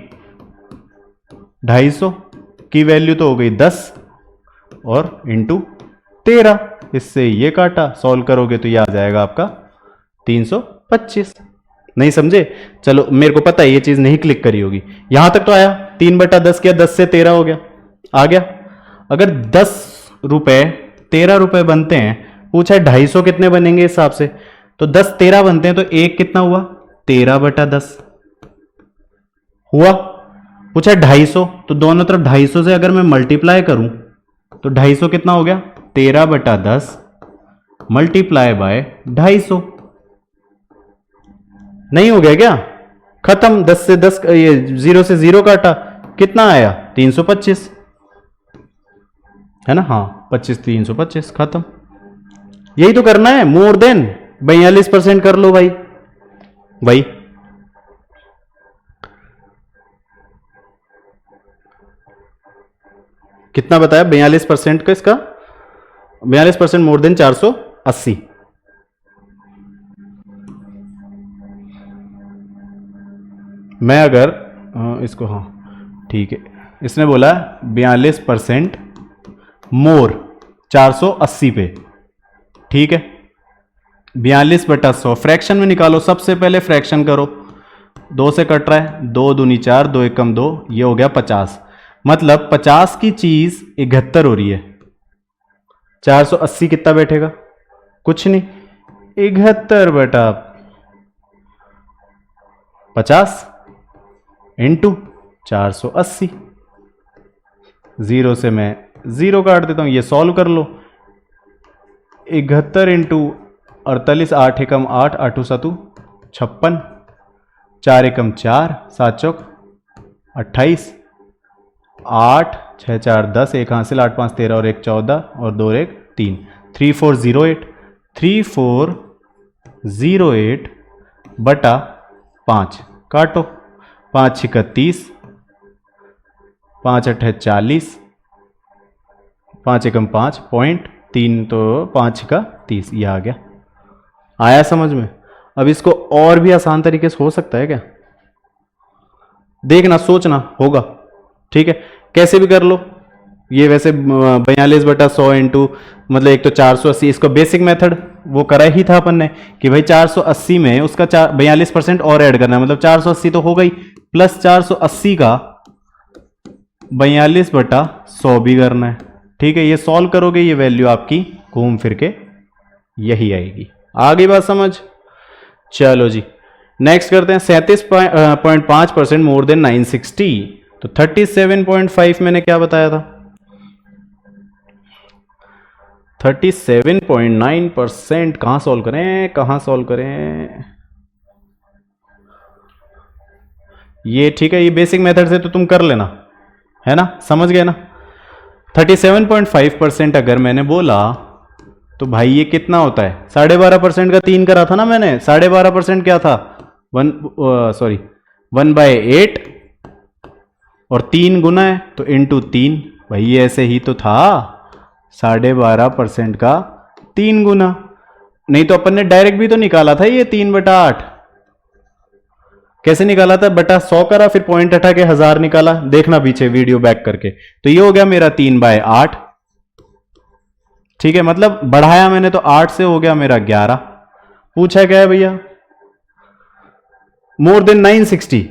250 की वैल्यू तो हो गई 10 और इंटू 13, इससे ये काटा, सॉल्व करोगे तो ये आ जाएगा आपका 325। नहीं समझे, चलो मेरे को पता है ये चीज नहीं क्लिक करी होगी, यहां तक तो आया, 3/10 किया, 10 से 13 हो गया, आ गया। अगर 10 रुपए 13 रुपए बनते हैं, पूछा है 250 कितने बनेंगे हिसाब से, तो 10 13 बनते हैं, तो एक कितना हुआ, 13/10 हुआ। पूछा 250, तो दोनों तरफ 250 से अगर मैं मल्टीप्लाई करूं, तो 250 कितना हो गया, 13/10 मल्टीप्लाई बाय 250। नहीं हो गया क्या? खत्म। 10 से 10, ये 0 से 0 काटा, कितना आया? 325, है ना? हाँ 25 325, खत्म। यही तो करना है, मोर देन 42% कर लो भाई। भाई कितना बताया? 42% का इसका, 42% मोर देन 480। मैं अगर इसको, हाँ ठीक है, इसने बोला 42% मोर 480 पे, ठीक है। 42/100 फ्रैक्शन में निकालो। सबसे पहले फ्रैक्शन करो, 2 से कट रहा है, 2 दूनी 4, 2 एकम 2, ये हो गया 50। मतलब 50 की चीज 71 हो रही है। 480 कितना बैठेगा? कुछ नहीं, 71/50 इंटू 480। 0 से मैं 0 काट देता हूं, ये सॉल्व कर लो। 71 इंटू 48, 8 एकम 8, 8 7 56, 4 एकम 4, 7 चौक 28, 8 6 4 10, एक हासिल, 8 5 13 और 1 14 और 2 1 3, 3408। 3408 बटा 5 काटो, 5 6 30, 5 8 40, 5 एकम 5 पॉइंट 3, तो 5 का 30, ये आ गया। आया समझ में? अब इसको और भी आसान तरीके से हो सकता है क्या? देखना, सोचना होगा, ठीक है। कैसे भी कर लो ये। वैसे 42/100 इंटू, मतलब एक तो 480, इसको बेसिक मेथड वो करा ही था अपन ने कि भाई 480 में उसका 42% और ऐड करना है, मतलब 480 तो हो गई, प्लस 480 का 42/100 भी करना है, ठीक है। ये सॉल्व करोगे, ये वैल्यू आपकी घूम फिर के यही आएगी। आ गई बात समझ? चलो जी, नेक्स्ट करते हैं। 37.5% मोर देन 960, तो 37.5 मैंने क्या बताया था? 37.9% कहां सॉल्व करें, कहां सॉल्व करें? ये ठीक है, ये बेसिक मेथड से तो तुम कर लेना, है ना? समझ गए ना? 37.5% अगर मैंने बोला तो भाई ये कितना होता है? 12.5% का 3 करा था ना मैंने। 12.5% क्या था? 1/8 और 3 गुना है तो इंटू 3। भाई ये ऐसे ही तो था, 12.5% का 3 गुना। नहीं तो अपन ने डायरेक्ट भी तो निकाला था ये 3/8। कैसे निकाला था? बटा 100 करा, फिर पॉइंट हटा के 1000 निकाला। देखना पीछे वीडियो बैक करके। तो ये हो गया मेरा 3/8, ठीक है। मतलब बढ़ाया मैंने तो 8 से हो गया मेरा 11। पूछा क्या है भैया? मोर देन 960,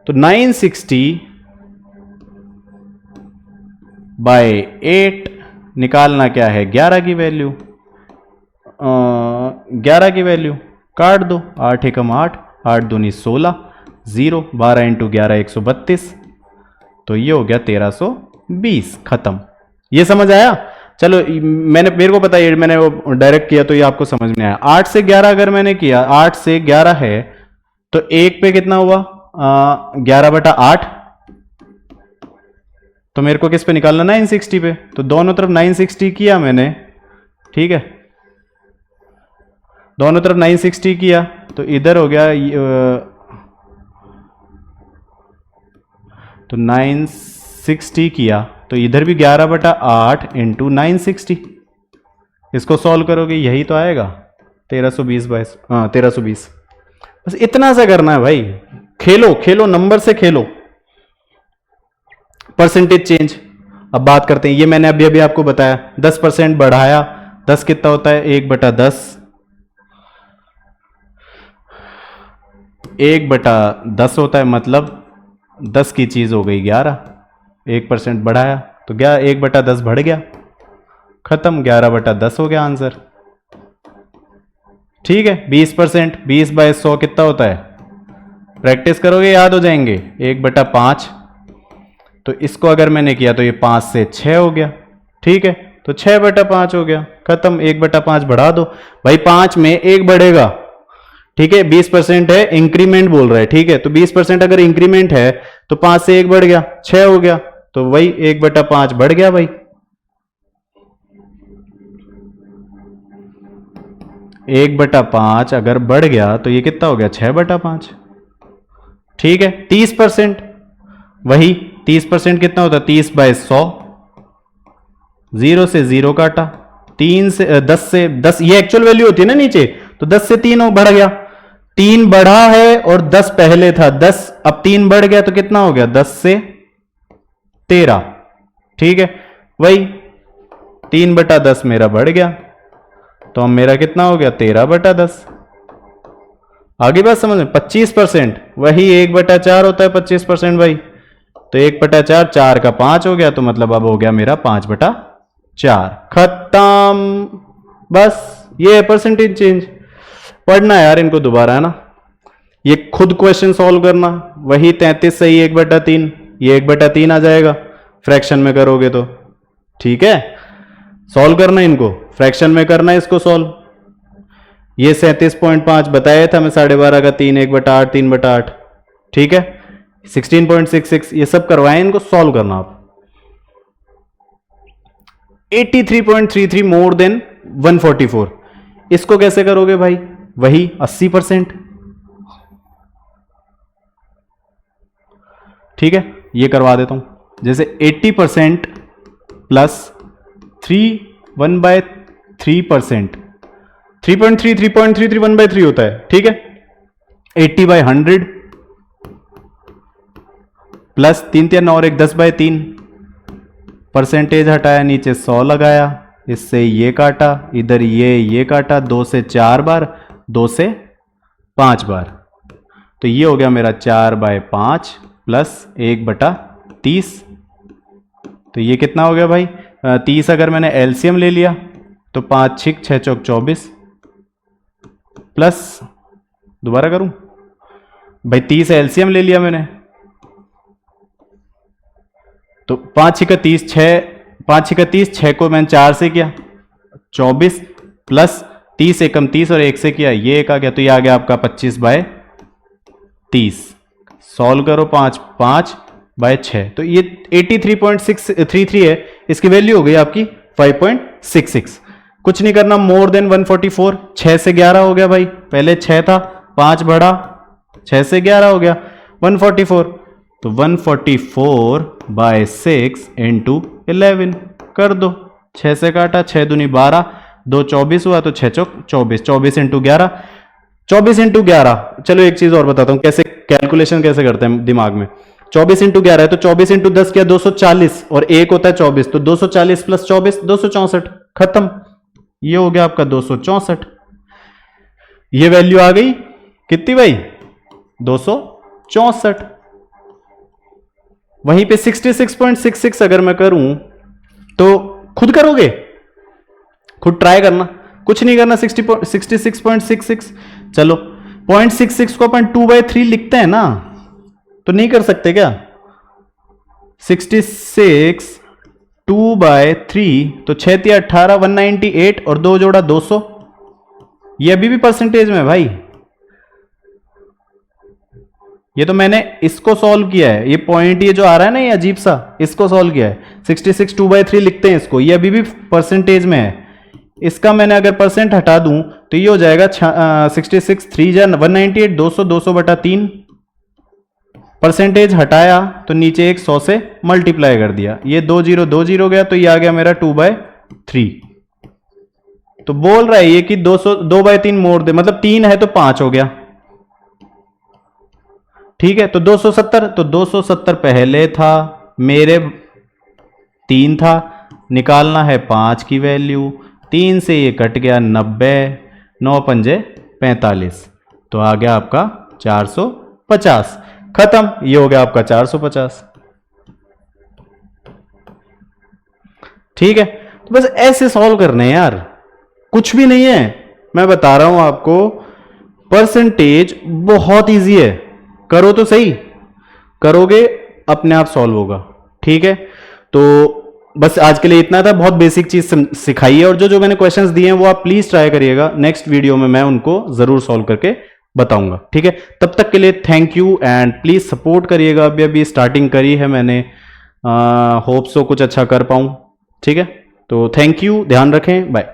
तो 960/8 निकालना क्या है? 11 की वैल्यू। 11 की वैल्यू काट दो, 8 एकम 8, 8 दूनी 16, 0, 12 इंटू 11 132, तो ये हो गया 1320। खत्म। ये समझ आया? चलो, मेरे को पता है, मैंने वो डायरेक्ट किया तो ये आपको समझ में आया। 8 से 11 अगर मैंने किया, 8 से 11 है तो 1 पे कितना हुआ? 11/8। तो मेरे को किस पे निकालना? 960 पे। तो दोनों तरफ 960 किया मैंने, ठीक है। दोनों तरफ 960 किया तो इधर हो गया तो 960 किया तो इधर भी 11/8 इंटू 960। इसको सॉल्व करोगे यही तो आएगा 1320। 1320। बस इतना सा करना है भाई। खेलो खेलो, नंबर से खेलो। परसेंटेज चेंज अब बात करते हैं। ये मैंने अभी अभी आपको बताया, 10% बढ़ाया, 10 कितना होता है? 1/10। 1/10 होता है, मतलब 10 की चीज हो गई 11। 1% बढ़ाया तो 1/10 बढ़ गया, खत्म। 11/10 हो गया आंसर, ठीक है। 20%, 20/100 कितना होता है? प्रैक्टिस करोगे याद हो जाएंगे। 1/5, तो इसको अगर मैंने किया तो ये 5 से 6 हो गया, ठीक है। तो 6/5 हो गया। खत्म। 1/5 बढ़ा दो भाई, 5 में 1 बढ़ेगा, ठीक है। 20% है, इंक्रीमेंट बोल रहा है, ठीक है। तो 20% अगर इंक्रीमेंट है तो 5 से 1 बढ़ गया, 6 हो गया, तो वही 1/5 बढ़ गया भाई। 1/5 अगर बढ़ गया तो ये कितना हो गया, 6/5, ठीक है। 30%, वही 30% कितना होता है, 30/100, 0 से 0 काटा, 3 से 10 से 10, ये एक्चुअल वैल्यू होती है ना नीचे, तो 10 से 3 बढ़ गया, 3 बढ़ा है और 10 पहले था, 10 अब 3 बढ़ गया तो कितना हो गया, 10 से 13, ठीक है। वही 3/10 मेरा बढ़ गया, तो अब मेरा कितना हो गया, 13/10। आगे बात समझ में, 25%, वही 1/4 होता है 25% भाई, तो 1/4, 4 का 5 हो गया, तो मतलब अब हो गया मेरा 5/4, खत्म। बस ये है परसेंटेज चेंज। पढ़ना यार इनको दोबारा, है ना, ये खुद क्वेश्चन सॉल्व करना। वही 33 सही 1/3, ये 1/3 आ जाएगा फ्रैक्शन में करोगे तो, ठीक है। सॉल्व करना इनको, फ्रैक्शन में करना है इसको सॉल्व। ये 37.5 बताया था मैं, 12.5 का 3, 1/8, 3/8, ठीक है। 16.66 ये सब करवाएं, इनको सॉल्व करना आप। 83.33 मोर देन 144, इसको कैसे करोगे भाई, वही 80%, ठीक है। ये करवा देता हूं, जैसे 80% प्लस 3 1/3%, 3.3 3.33 1/3 होता है, ठीक है। 80/100 प्लस 3 3 और 1 10/3, परसेंटेज हटाया, नीचे 100 लगाया, इससे ये काटा, इधर ये काटा, 2 से 4 बार, 2 से 5 बार, तो ये हो गया मेरा 4/5 प्लस 1/30, तो ये कितना हो गया भाई, 30 अगर मैंने एलसीएम ले लिया तो 5 6 6 चौक 24 प्लस, दोबारा करूं भाई, 30 एलसीएम ले लिया मैंने, तो 5 6 30, 5 6 30, 6 को मैंने 4 से किया 24 प्लस 30 एकम 30 और 1 से किया, ये एक आ गया, तो ये आ गया आपका 25/30। सॉल्व करो, 5/6, तो ये 83.633 है, इसकी वैल्यू हो गई आपकी 5.66। कुछ नहीं करना, मोर देन 144, 6 से 11 हो गया भाई, पहले 6 था, 5 बढ़ा, 6 से 11 हो गया 144, तो 144/6 इंटू 11 कर दो, 6 से काटा, 6 दूनी 12, 2 24 हुआ, तो 6 चौक 24, 24 इंटू 11, 24 इंटू 11। चलो एक चीज और बताता हूं कैसे कैलकुलेशन कैसे करते हैं दिमाग में। 24 इंटू 11 है तो 24 इंटू 10 क्या, 240, और एक होता है 24, तो 240 प्लस 24 264, खत्म। ये हो गया आपका 264, ये वैल्यू आ गई कितनी भाई, 264। वहीं पे 66.66 अगर मैं करूं तो खुद करोगे, खुद ट्राई करना, कुछ नहीं करना। 66.66, चलो 0.66 को अपन 2/3 लिखते हैं ना, तो नहीं कर सकते क्या, 66 2/3, तो 6 3 18 198 और 2 जोड़ा 200, ये अभी भी परसेंटेज में भाई। ये तो मैंने इसको सॉल्व किया है, ये पॉइंट ये जो आ रहा है ना, ये अजीब सा, इसको सॉल्व किया है। 66 2/3 लिखते हैं इसको, ये अभी भी परसेंटेज में है। इसका मैंने अगर परसेंट हटा दूं तो ये हो जाएगा 66 3 198, 200 200/3, परसेंटेज हटाया तो नीचे एक 100 से मल्टीप्लाई कर दिया, ये 2 0 2 0 गया, तो ये आ गया मेरा 2/3। तो बोल रहा है ये कि 2/3 मोड़ दे, मतलब 3 है तो 5 हो गया, ठीक है। तो 270, तो 270 पहले था मेरे, 3 था, निकालना है 5 की वैल्यू, 3 से ये कट गया 90, 9 पंजे 45, तो आ गया आपका 450, खत्म। ये हो गया आपका 450, ठीक है। तो बस ऐसे सॉल्व करने हैं यार, कुछ भी नहीं है, मैं बता रहा हूं आपको, परसेंटेज बहुत इजी है, करो तो सही, करोगे अपने आप सॉल्व होगा, ठीक है। तो बस आज के लिए इतना था, बहुत बेसिक चीज सिखाई है, और जो जो मैंने क्वेश्चंस दिए हैं वो आप प्लीज ट्राई करिएगा, नेक्स्ट वीडियो में मैं उनको जरूर सॉल्व करके बताऊंगा, ठीक है। तब तक के लिए thank you, and please support करिएगा, अभी अभी स्टार्टिंग करी है मैंने, होप सो कुछ अच्छा कर पाऊं, ठीक है। तो थैंक यू, ध्यान रखें, बाय।